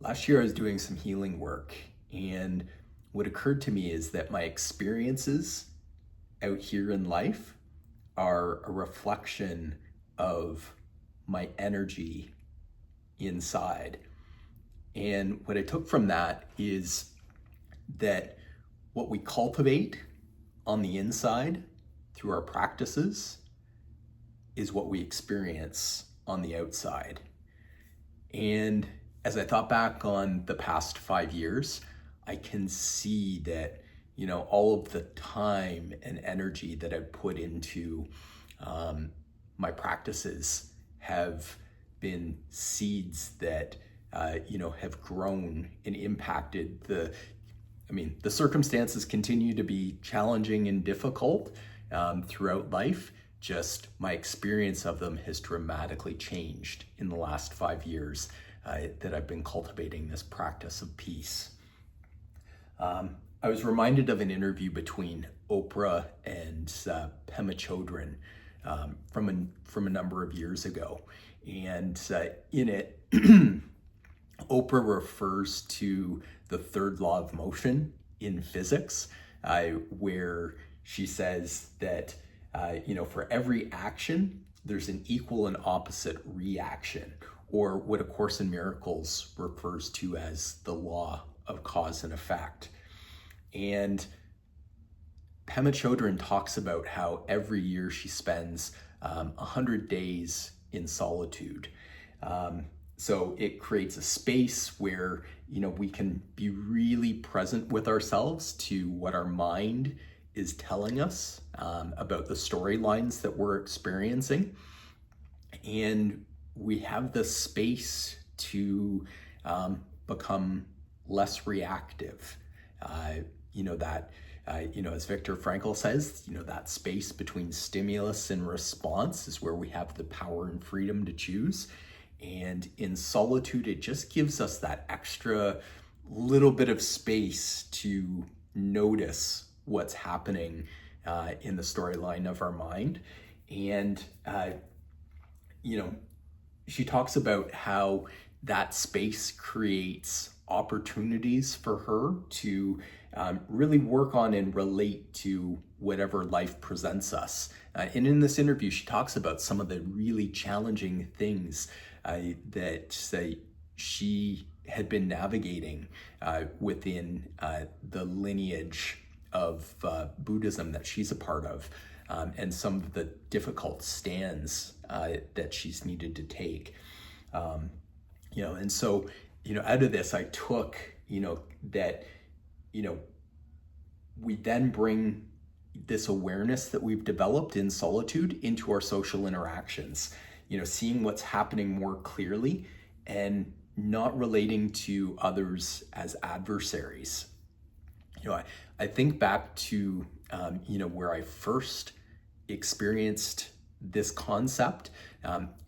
Last year I was doing some healing work, and what occurred to me is that my experiences out here in life are a reflection of my energy inside. And what I took from that is that what we cultivate on the inside through our practices is what we experience on the outside. And as I thought back on the past 5 years, I can see that, all of the time and energy that I've put into my practices have been seeds that, have grown and impacted the circumstances continue to be challenging and difficult throughout life. Just my experience of them has dramatically changed in the last 5 years that I've been cultivating this practice of peace. I was reminded of an interview between Oprah and Pema from a number of years ago. And in it, Oprah refers to the third law of motion in physics, where she says that, for every action, there's an equal and opposite reaction, or what A Course in Miracles refers to as the law of cause and effect. And Pema Chodron talks about how every year she spends 100 days in solitude. So it creates a space where, we can be really present with ourselves to what our mind is telling us about the storylines that we're experiencing. And we have the space to become less reactive. As Viktor Frankl says, that space between stimulus and response is where we have the power and freedom to choose. And in solitude, it just gives us that extra little bit of space to notice what's happening in the storyline of our mind. And, she talks about how that space creates opportunities for her to really work on and relate to whatever life presents us. And in this interview, she talks about some of the really challenging things that she had been navigating within the lineage of Buddhism that she's a part of, and some of the difficult stands that she's needed to take. And so, out of this, I took, that, we then bring this awareness that we've developed in solitude into our social interactions, seeing what's happening more clearly and not relating to others as adversaries. I think back to, where I first experienced this concept.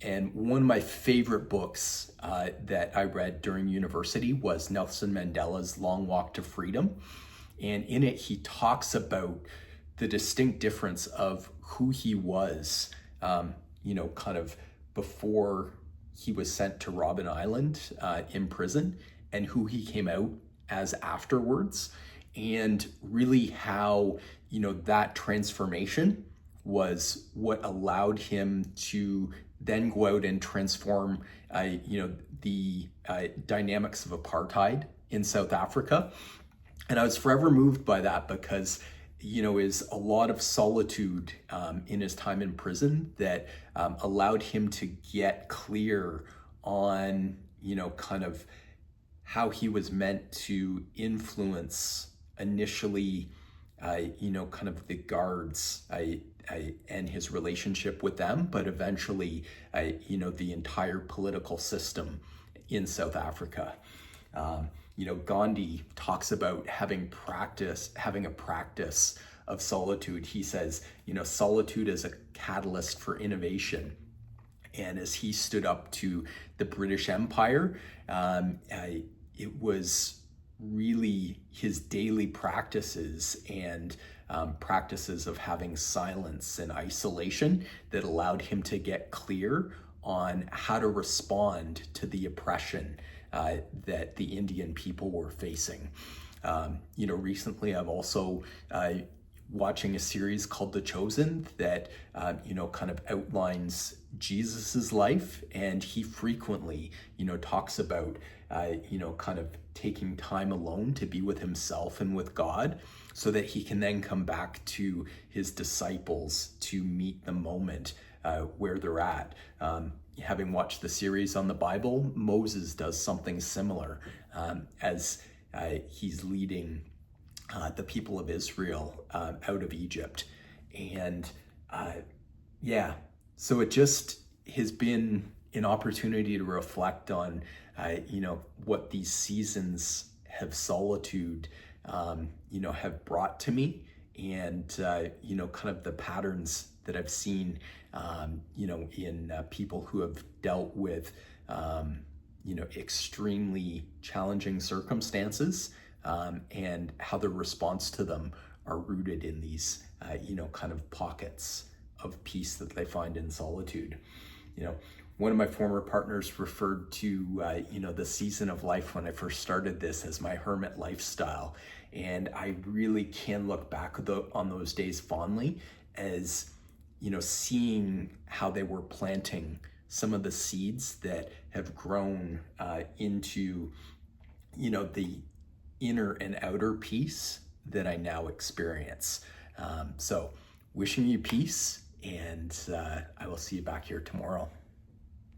And one of my favorite books that I read during university was Nelson Mandela's Long Walk to Freedom. And in it, he talks about the distinct difference of who he was, kind of before he was sent to Robben Island in prison, and who he came out as afterwards, and really how, that transformation was what allowed him to then go out and transform, the dynamics of apartheid in South Africa. And I was forever moved by that because, is a lot of solitude in his time in prison that allowed him to get clear on, kind of how he was meant to influence initially, kind of the guards and his relationship with them, but eventually, the entire political system in South Africa. Gandhi talks about having a practice of solitude. He says, solitude is a catalyst for innovation. And as he stood up to the British Empire, it was really his daily practices and practices of having silence and isolation that allowed him to get clear on how to respond to the oppression that the Indian people were facing. Recently I've also watching a series called The Chosen that kind of outlines Jesus's life, and he frequently talks about kind of taking time alone to be with himself and with God, so that he can then come back to his disciples to meet the moment where they're at. Having watched the series on the Bible, Moses does something similar as he's leading the people of Israel out of Egypt. And so it just has been an opportunity to reflect on, what these seasons of solitude, have brought to me, and, kind of the patterns that I've seen, in people who have dealt with, extremely challenging circumstances, and how the response to them are rooted in these, kind of pockets of peace that they find in solitude. One of my former partners referred to, the season of life when I first started this as my hermit lifestyle. And I really can look back on those days fondly as, seeing how they were planting some of the seeds that have grown into, the inner and outer peace that I now experience. So wishing you peace, and I will see you back here tomorrow.